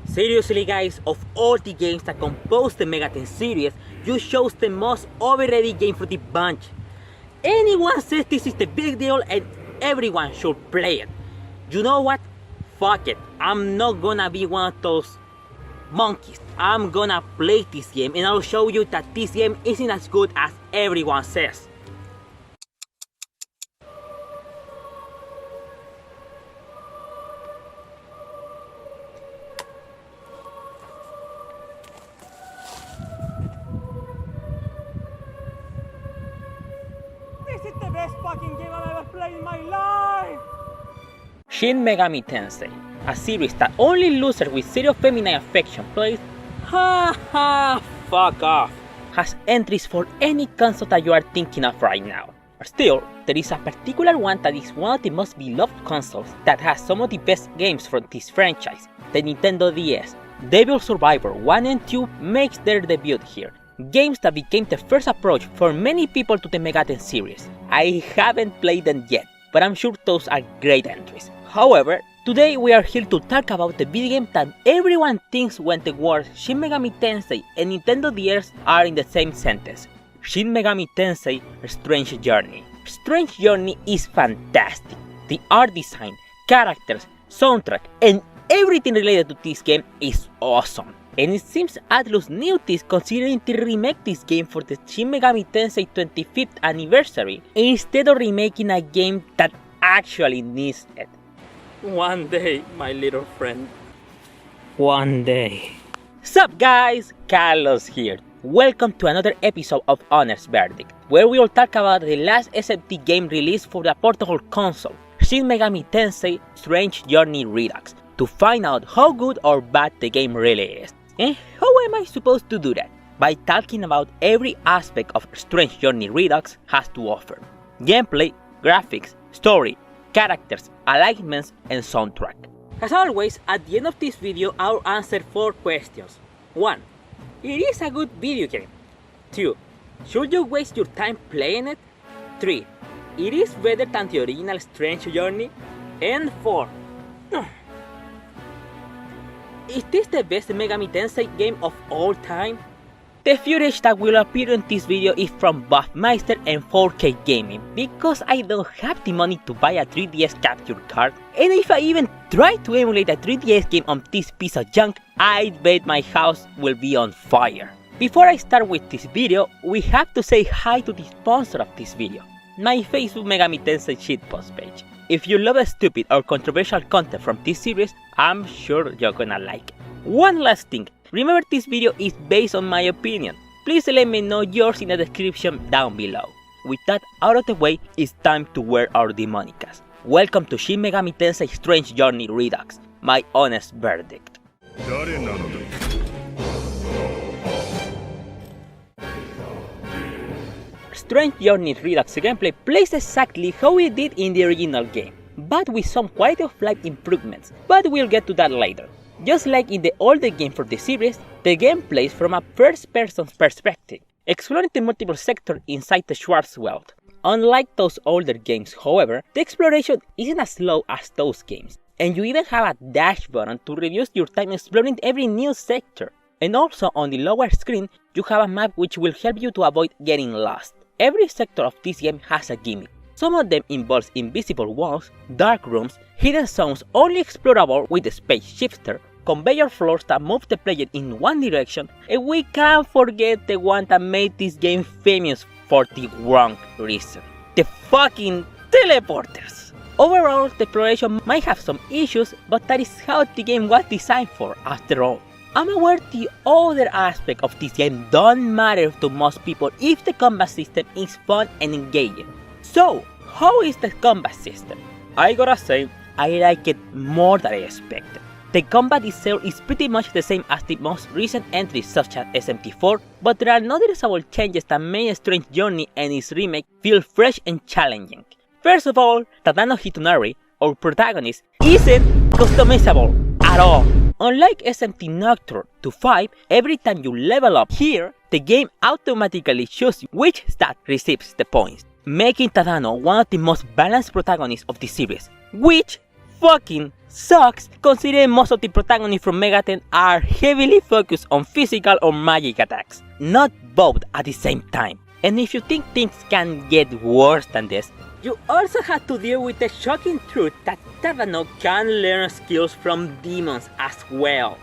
Seriously guys, of all the games that compose the Megaten series, you chose the most overrated game for the bunch. Anyone says this is the big deal and everyone should play it. You know what? Fuck it. I'm not gonna be one of those monkeys. I'm gonna play this game and I'll show you that this game isn't as good as everyone says. This is the best fucking game I've ever played in my life! Shin Megami Tensei, a series that only losers with serious feminine affection plays, fuck off, has entries for any console that you are thinking of right now. Still, there is a particular one that is one of the most beloved consoles that has some of the best games from this franchise, the Nintendo DS. Devil Survivor 1 and 2 makes their debut here, games that became the first approach for many people to the Megaten series. I haven't played them yet, but I'm sure those are great entries. However, today we are here to talk about the video game that everyone thinks when the words Shin Megami Tensei and Nintendo DS are in the same sentence. Shin Megami Tensei Strange Journey. Strange Journey is fantastic. The art design, characters, soundtrack, and everything related to this game is awesome. And it seems Atlus knew this considering to remake this game for the Shin Megami Tensei 25th anniversary instead of remaking a game that actually needs it. One day, my little friend. One day. Sup guys, Carlos here. Welcome to another episode of Honest Verdict, where we will talk about the last SMT game released for the portable console, Shin Megami Tensei Strange Journey Redux, to find out how good or bad the game really is. And how am I supposed to do that? By talking about every aspect of Strange Journey Redux has to offer. Gameplay, graphics, story, characters, alignments, and soundtrack. As always, at the end of this video, I'll answer 4 questions. 1. It is a good video game. 2. Should you waste your time playing it? 3. It is better than the original Strange Journey? And 4. Is this the best Megami Tensei game of all time? The footage that will appear in this video is from Buffmeister and 4K Gaming, because I don't have the money to buy a 3DS capture card, and if I even try to emulate a 3DS game on this piece of junk, I bet my house will be on fire. Before I start with this video, we have to say hi to the sponsor of this video, my Facebook Megami Tensei shitpost page. If you love stupid or controversial content from this series, I'm sure you're gonna like it. One last thing, remember this video is based on my opinion. Please let me know yours in the description down below. With that out of the way, it's time to wear our demonicas. Welcome to Shin Megami Tensei Strange Journey Redux, my honest verdict. Strange Journey Redux gameplay plays exactly how it did in the original game, but with some quality of life improvements, but we'll get to that later. Just like in the older game for the series, the game plays from a first-person perspective, exploring the multiple sectors inside the Schwarzwald. Unlike those older games, however, the exploration isn't as slow as those games, and you even have a dash button to reduce your time exploring every new sector. And also on the lower screen, you have a map which will help you to avoid getting lost. Every sector of this game has a gimmick. Some of them involves invisible walls, dark rooms, hidden zones only explorable with the space shifter, conveyor floors that move the player in one direction, and we can't forget the one that made this game famous for the wrong reason. The fucking teleporters! Overall, the exploration might have some issues, but that is how the game was designed for after all. I'm aware the other aspect of this game don't matter to most people if the combat system is fun and engaging. So, how is the combat system? I gotta say, I like it more than I expected. The combat itself is pretty much the same as the most recent entries such as SMT4, but there are noticeable changes that make Strange Journey and its remake feel fresh and challenging. First of all, Tadano Hitonari, our protagonist, isn't customizable at all. Unlike SMT Nocturne 2.5, every time you level up here, the game automatically chooses which stat receives the points, making Tadano one of the most balanced protagonists of the series, which fucking sucks considering most of the protagonists from Megaten are heavily focused on physical or magic attacks, not both at the same time. And if you think things can get worse than this, you also have to deal with the shocking truth that Tadano can learn skills from demons as well.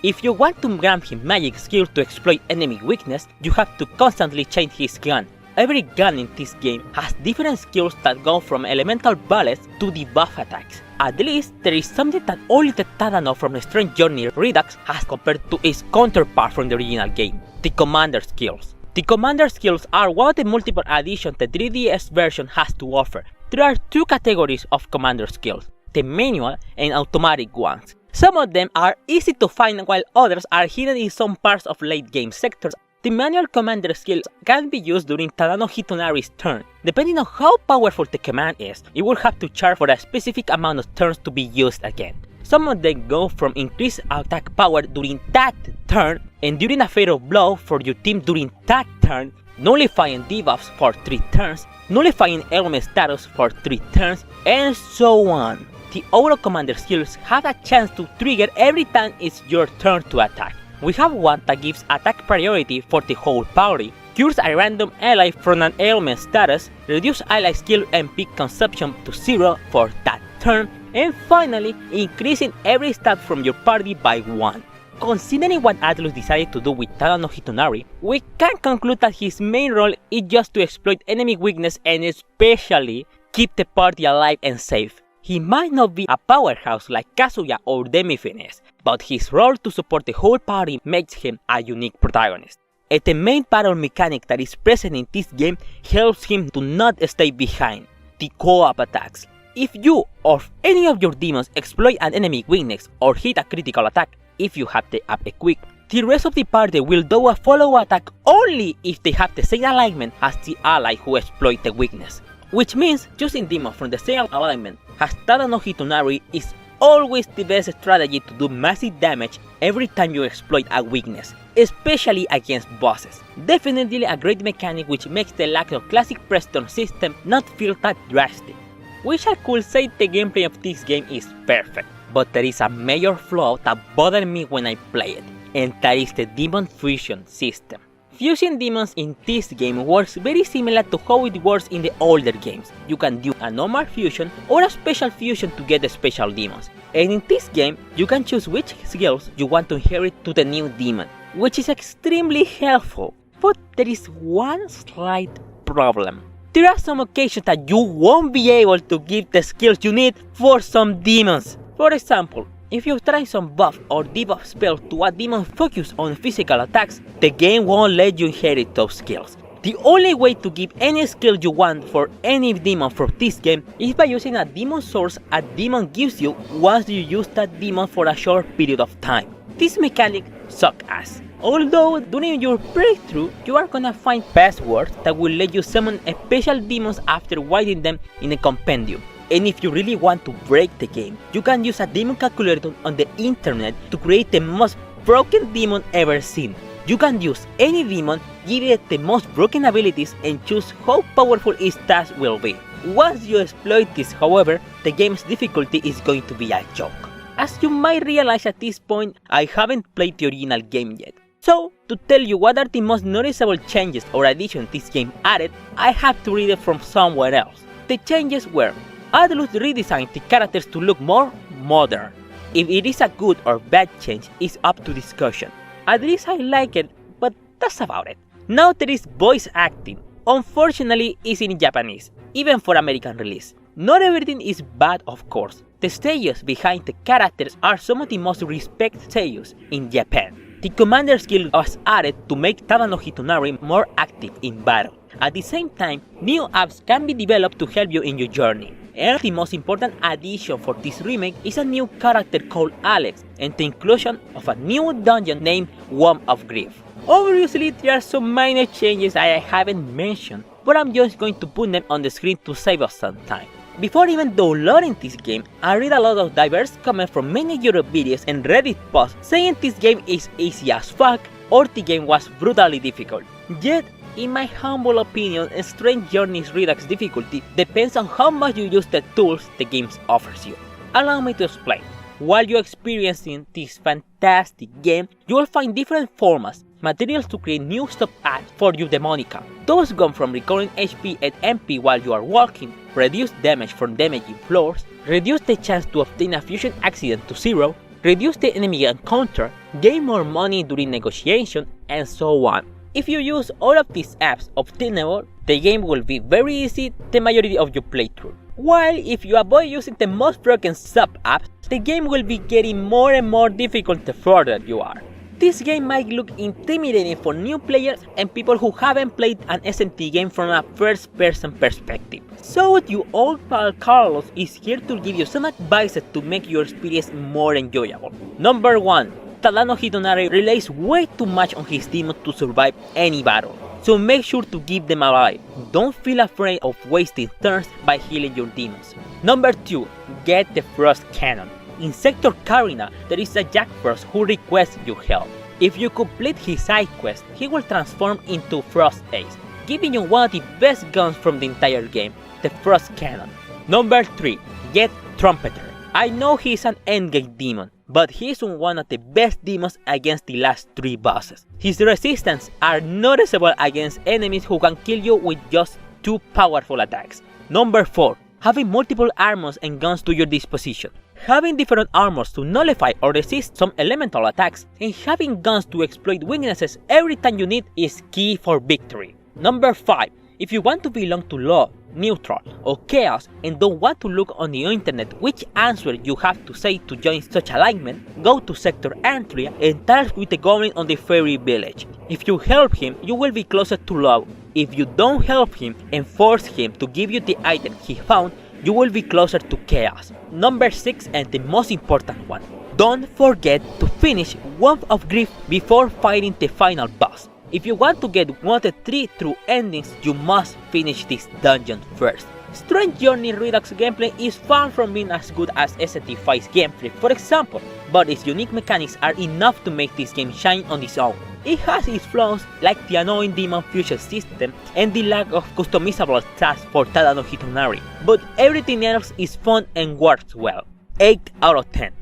If you want to grant him magic skills to exploit enemy weakness, you have to constantly change his gun. Every gun in this game has different skills that go from elemental bullets to debuff attacks. At least there is something that only the Tadano from Strange Journey Redux has compared to its counterpart from the original game, the Commander skills. The Commander skills are one of the multiple additions the 3DS version has to offer. There are two categories of Commander skills, the manual and automatic ones. Some of them are easy to find while others are hidden in some parts of late game sectors. The manual commander skills can be used during Tadano Hitonari's turn. Depending on how powerful the command is, you will have to charge for a specific amount of turns to be used again. Some of them go from increased attack power during that turn, enduring a fatal blow for your team during that turn, nullifying debuffs for 3 turns, nullifying element status for 3 turns, and so on. The Auto Commander skills have a chance to trigger every time it's your turn to attack. We have one that gives attack priority for the whole party, cures a random ally from an ailment status, reduce ally skill and pick consumption to 0 for that turn, and finally, increasing every stat from your party by 1. Considering what Atlus decided to do with Tadano Hitonari, we can conclude that his main role is just to exploit enemy weakness and especially keep the party alive and safe. He might not be a powerhouse like Kazuya or Demi-Finis, but his role to support the whole party makes him a unique protagonist. And the main battle mechanic that is present in this game helps him to not stay behind, the co-op attacks. If you or any of your demons exploit an enemy weakness or hit a critical attack, if you have the app equipped, the rest of the party will do a follow attack only if they have the same alignment as the ally who exploit the weakness. Which means choosing demons from the same alignment as Tadano Hitonari is always the best strategy to do massive damage every time you exploit a weakness, especially against bosses. Definitely a great mechanic which makes the lack of classic Preston system not feel that drastic. Wish I could say the gameplay of this game is perfect, but there is a major flaw that bothered me when I play it, and that is the Demon Fusion system. Fusing demons in this game works very similar to how it works in the older games. You can do a normal fusion or a special fusion to get the special demons. And in this game, you can choose which skills you want to inherit to the new demon, which is extremely helpful. But there is one slight problem. There are some occasions that you won't be able to give the skills you need for some demons. For example, if you try some buff or debuff spell to a demon focused on physical attacks, the game won't let you inherit those skills. The only way to give any skill you want for any demon for this game is by using a demon source a demon gives you once you use that demon for a short period of time. This mechanic sucks ass. Although during your breakthrough, you are gonna find passwords that will let you summon special demons after writing them in a compendium. And if you really want to break the game, you can use a demon calculator on the internet to create the most broken demon ever seen. You can use any demon, give it the most broken abilities and choose how powerful its task will be. Once you exploit this, however, the game's difficulty is going to be a joke. As you might realize at this point, I haven't played the original game yet. So, to tell you what are the most noticeable changes or additions this game added, I have to read it from somewhere else. The changes were: Atlus redesigned the characters to look more modern. If it is a good or bad change is up to discussion. At least I like it, but that's about it. Now there is voice acting. Unfortunately, it's in Japanese, even for American release. Not everything is bad, of course. The seiyus behind the characters are some of the most respected seiyus in Japan. The commander skill was added to make Tadano Hitonari more active in battle. At the same time, new apps can be developed to help you in your journey. And the most important addition for this remake is a new character called Alex and the inclusion of a new dungeon named Womb of Grief. Obviously, there are some minor changes I haven't mentioned, but I'm just going to put them on the screen to save us some time. Before even downloading this game, I read a lot of diverse comments from many YouTube videos and Reddit posts saying this game is easy as fuck or the game was brutally difficult. Yet, in my humble opinion, Strange Journey's Redux difficulty depends on how much you use the tools the game offers you. Allow me to explain. While you're experiencing this fantastic game, you will find different formats, materials to create new sub-apps for your Demonica. Those come from recovering HP and MP while you are walking, reduce damage from damaging floors, reduce the chance to obtain a fusion accident to 0, reduce the enemy encounter, gain more money during negotiation, and so on. If you use all of these apps obtainable, the game will be very easy the majority of your playthrough. While if you avoid using the most broken sub-apps, the game will be getting more and more difficult the further you are. This game might look intimidating for new players and people who haven't played an SMT game from a first-person perspective. So your old pal Carlos is here to give you some advice to make your experience more enjoyable. Number 1. Tadano Hitonari relies way too much on his demons to survive any battle, so make sure to keep them alive. Don't feel afraid of wasting turns by healing your demons. Number 2. Get the Frost Cannon. In Sector Karina, there is a Jack Frost who requests your help. If you complete his side quest, he will transform into Frost Ace, giving you one of the best guns from the entire game, the Frost Cannon. Number 3. Get Trumpeter. I know he's an endgame demon, but he's one of the best demons against the last 3 bosses. His resistance are noticeable against enemies who can kill you with just 2 powerful attacks. Number 4. Having multiple armors and guns to your disposition. Having different armors to nullify or resist some elemental attacks, and having guns to exploit weaknesses every time you need is key for victory. Number 5. If you want to belong to Law, Neutral, or Chaos and don't want to look on the internet which answer you have to say to join such alignment, go to Sector Antria and talk with the goblin on the fairy village. If you help him, you will be closer to Law. If you don't help him and force him to give you the item he found, you will be closer to Chaos. Number 6 and the most important one. Don't forget to finish Womb of Grief before fighting the final boss. If you want to get one of the 3 true endings, you must finish this dungeon first. Strange Journey Redux gameplay is far from being as good as SMT5's gameplay, for example, but its unique mechanics are enough to make this game shine on its own. It has its flaws like the annoying demon fusion system and the lack of customizable tasks for Tadano Hitonari, but everything else is fun and works well. 8 out of 10.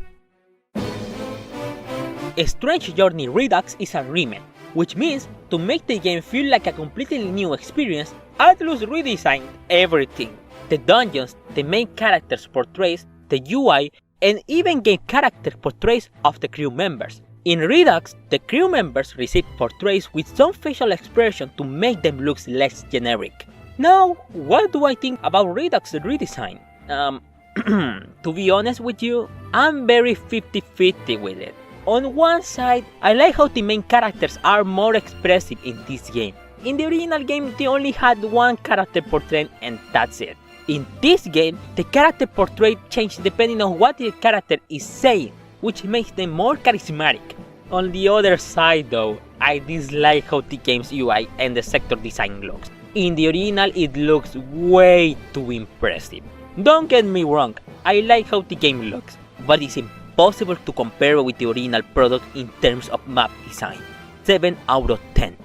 Strange Journey Redux is a remake, which means to make the game feel like a completely new experience, Atlus redesigned everything. The dungeons, the main characters' portraits, the UI, and even gave character portraits of the crew members. In Redux, the crew members receive portraits with some facial expression to make them look less generic. Now, what do I think about Redux redesign? To be honest with you, I'm very 50-50 with it. On one side, I like how the main characters are more expressive in this game. In the original game, they only had one character portrait and that's it. In this game, the character portrait changes depending on what the character is saying, which makes them more charismatic. On the other side though, I dislike how the game's UI and the sector design looks. In the original, it looks way too impressive. Don't get me wrong, I like how the game looks, but it's impossible to compare with the original product in terms of map design. 7 out of 10.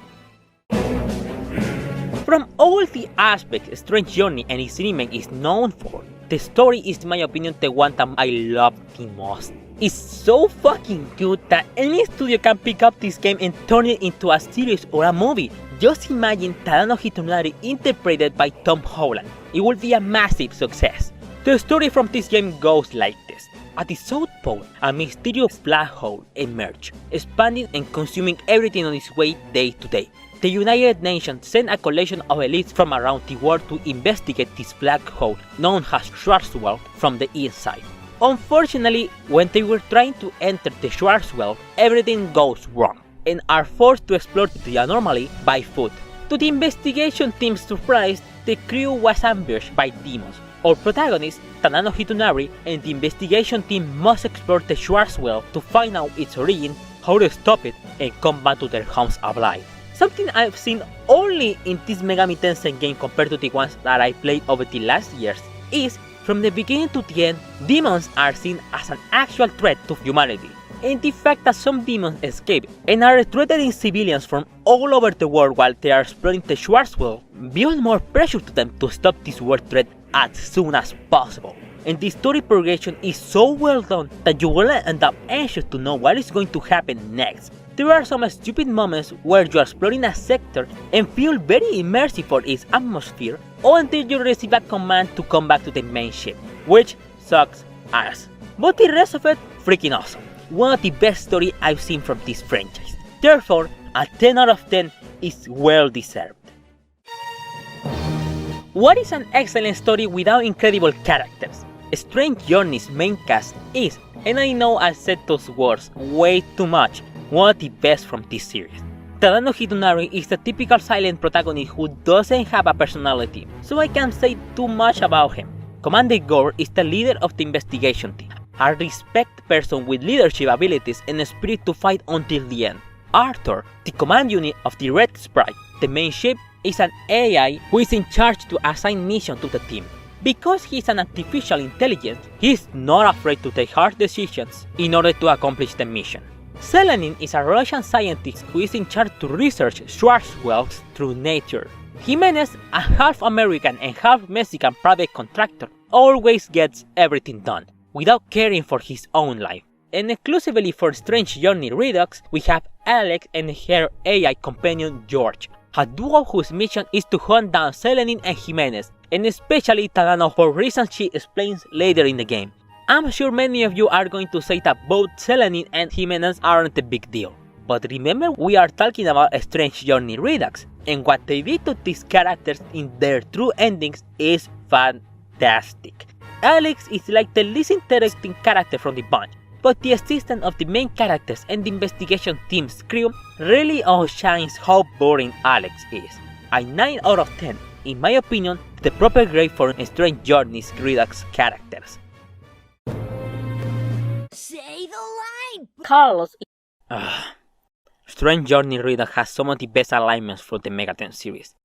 From all the aspects Strange Journey and its remake is known for, the story is in my opinion the one that I love the most. It's so fucking good that any studio can pick up this game and turn it into a series or a movie. Just imagine Tadano Hitonari interpreted by Tom Holland. It will be a massive success. The story from this game goes like this. At the South Pole, a mysterious black hole emerged, expanding and consuming everything on its way day to day. The United Nations sent a collection of elites from around the world to investigate this black hole, known as Schwarzwald, from the inside. Unfortunately, when they were trying to enter the Schwarzwald, everything goes wrong, and are forced to explore the anomaly by foot. To the investigation team's surprise, the crew was ambushed by demons. Our protagonist, Tadano Hitonari, and the investigation team must explore the Schwarzwald to find out its origin, how to stop it, and come back to their homes alive. Something I've seen only in this Megami Tensei game compared to the ones that I played over the last years is, from the beginning to the end, demons are seen as an actual threat to humanity. And the fact that some demons escape and are threatening civilians from all over the world while they are exploring the Schwarzwald builds more pressure to them to stop this world threat as soon as possible. and the story progression is so well done that you will end up anxious to know what is going to happen next. There are some stupid moments where you are exploring a sector and feel very immersive for its atmosphere until you receive a command to come back to the main ship, which sucks ass. But the rest of it, freaking awesome. One of the best stories I've seen from this franchise. Therefore, a 10 out of 10 is well deserved. What is an excellent story without incredible characters? Strange Journey's main cast is, and I know I've said those words way too much, one of the best from this series. Tadano Hitonari is the typical silent protagonist who doesn't have a personality, so I can't say too much about him. Commander Gore is the leader of the investigation team, a respected person with leadership abilities and a spirit to fight until the end. Arthur, the command unit of the Red Sprite, the main ship, is an AI who is in charge to assign missions to the team. Because he is an artificial intelligence, he is not afraid to take hard decisions in order to accomplish the mission. Selenin is a Russian scientist who is in charge to research Schwarzwelds through nature. Jimenez, a half American and half Mexican private contractor, always gets everything done, without caring for his own life. And exclusively for Strange Journey Redux, we have Alex and her AI companion George, a duo whose mission is to hunt down Selenin and Jimenez, and especially Tadano for reasons she explains later in the game. I'm sure many of you are going to say that both Selenin and Jimenez aren't a big deal, but remember we are talking about a Strange Journey Redux, and what they did to these characters in their true endings is fantastic. Alex is like the least interesting character from the bunch, but the assistant of the main characters and the investigation team's crew really outshines how boring Alex is. A 9 out of 10, in my opinion, the proper grade for Strange Journeys Redux characters. Say the line! Carlos. Strange Journey Redux has some of the best alignments for the Megaten series.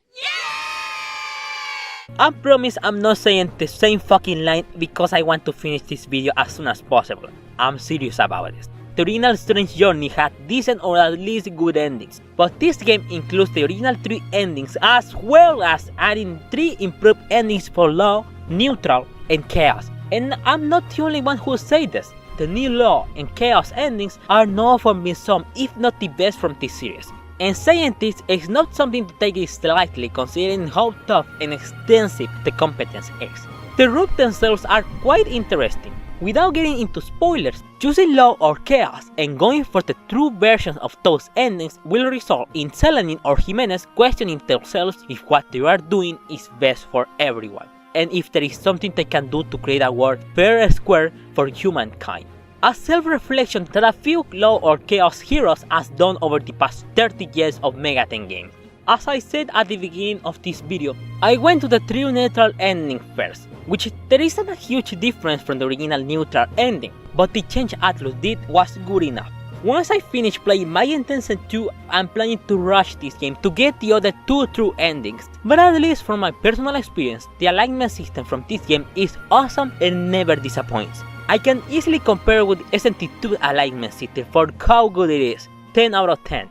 I promise I'm not saying the same fucking line because I want to finish this video as soon as possible. I'm serious about it. The original Strange Journey had decent or at least good endings, but this game includes the original 3 endings as well as adding 3 improved endings for Law, Neutral, and Chaos. And I'm not the only one who says this. The new Law and Chaos endings are known for being some, if not the best from this series. And saying this is not something to take it lightly considering how tough and extensive the competence is. The rules themselves are quite interesting. Without getting into spoilers, choosing Law or Chaos and going for the true versions of those endings will result in Selenin or Jimenez questioning themselves if what they are doing is best for everyone, and if there is something they can do to create a world fair and square for humankind. A self-reflection that a few Law or Chaos heroes has done over the past 30 years of Megaten games. As I said at the beginning of this video, I went to the true neutral ending first, which there isn't a huge difference from the original neutral ending, but the change Atlus did was good enough. Once I finish playing My Intention 2, I'm planning to rush this game to get the other 2 true endings, but at least from my personal experience, the alignment system from this game is awesome and never disappoints. I can easily compare with SMT2 alignment system for how good it is, 10 out of 10.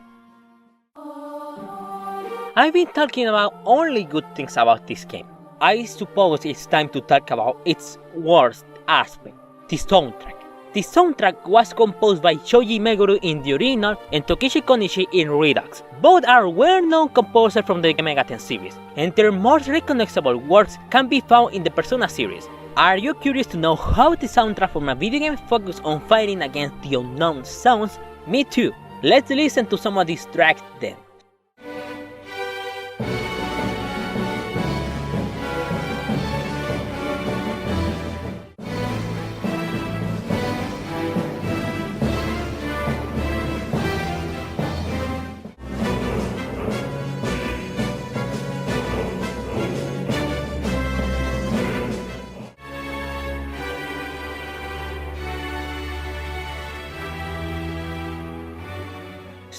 I've been talking about only good things about this game. I suppose it's time to talk about its worst aspect, the soundtrack. The soundtrack was composed by Shoji Meguro in the original and Tokishi Konishi in Redux. Both are well-known composers from the Megaten series, and their most recognizable works can be found in the Persona series. Are you curious to know how the soundtrack from a video game focused on fighting against the unknown sounds? Me too. Let's listen to some of these tracks then.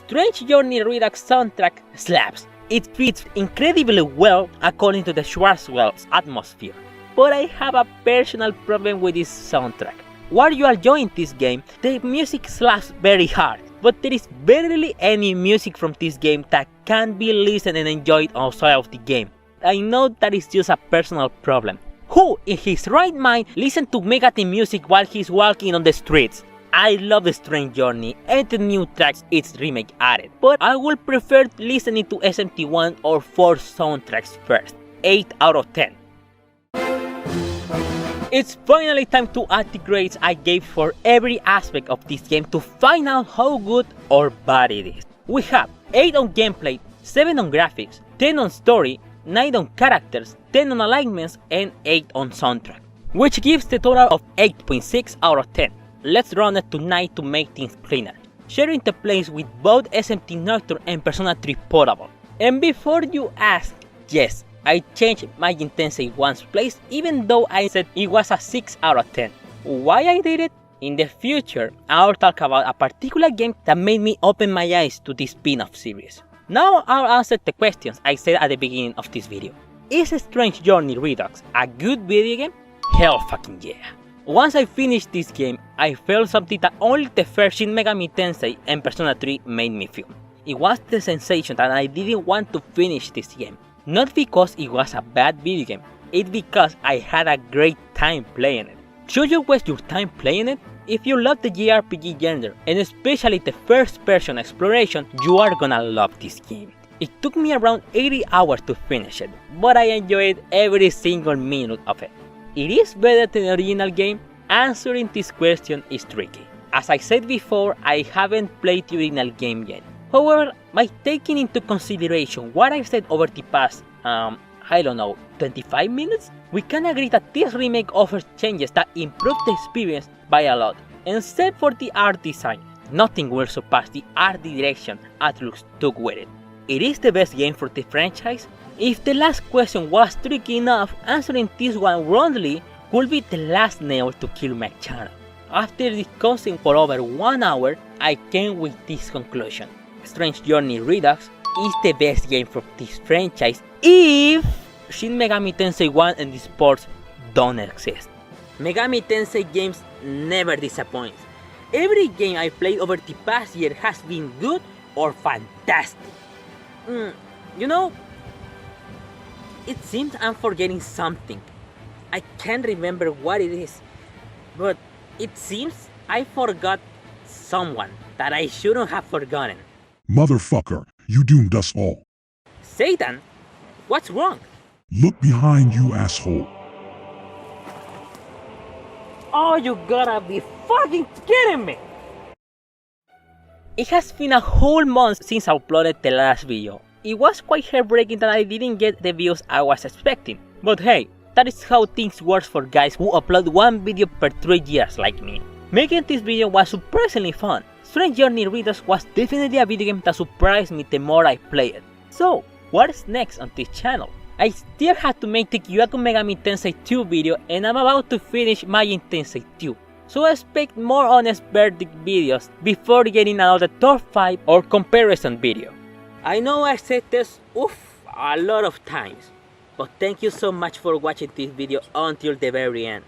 Strange Journey Redux soundtrack slaps. It fits incredibly well according to the Schwarzwelds atmosphere. But I have a personal problem with this soundtrack. While you are enjoying this game, the music slaps very hard, but there is barely any music from this game that can be listened and enjoyed outside of the game. I know that is just a personal problem, Who in his right mind listens to Megaten music while he's walking on the streets? I love the Strange Journey and the new tracks its remake added, but I would prefer listening to SMT1 or 4 soundtracks first. 8 out of 10. It's finally time to add the grades I gave for every aspect of this game to find out how good or bad it is. We have 8 on gameplay, 7 on graphics, 10 on story, 9 on characters, 10 on alignments, and 8 on soundtrack, which gives the total of 8.6 out of 10. Let's round it to 9 to make things cleaner, sharing the place with both SMT Nocturne and Persona 3 Portable. And before you ask, yes, I changed Majin Tensei 1's place even though I said it was a 6 out of 10. Why I did it? In the future, I'll talk about a particular game that made me open my eyes to this spin-off series. Now I'll answer the questions I said at the beginning of this video. Is Strange Journey Redux a good video game? Hell fucking yeah. Once I finished this game, I felt something that only the first Shin Megami Tensei and Persona 3 made me feel. It was the sensation that I didn't want to finish this game. Not because it was a bad video game, it's because I had a great time playing it. Should you waste your time playing it? If you love the JRPG genre, and especially the first person exploration, you are gonna love this game. It took me around 80 hours to finish it, but I enjoyed every single minute of it. It is better than the original game? Answering this question is tricky. As I said before, I haven't played the original game yet. However, by taking into consideration what I've said over the past, 25 minutes, we can agree that this remake offers changes that improve the experience by a lot. Except for the art design, nothing will surpass the art direction Atlus took with it. It is the best game for the franchise? If the last question was tricky enough, answering this one wrongly would be the last nail to kill my channel. After discussing for over 1 hour, I came with this conclusion. Strange Journey Redux is the best game for this franchise if Shin Megami Tensei 1 and the sports don't exist. Megami Tensei games never disappoint. Every game I played over the past year has been good or fantastic. You know, it seems I'm forgetting something. I can't remember what it is, but it seems I forgot someone that I shouldn't have forgotten. Motherfucker, you doomed us all. Satan? What's wrong? Look behind you, asshole. Oh, you gotta be fucking kidding me! It has been a whole month since I uploaded the last video. It was quite heartbreaking that I didn't get the views I was expecting. But hey, that is how things work for guys who upload one video per 3 years like me. Making this video was surprisingly fun. Strange Journey Redux was definitely a video game that surprised me the more I played it. So, what is next on this channel? I still have to make the Kyoku Megami Tensei 2 video and I'm about to finish Majin Tensei 2. So expect more honest verdict videos before getting another top 5 or comparison video. I know I said this a lot of times, but thank you so much for watching this video until the very end.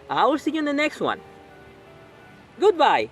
I will see you in the next one. Goodbye!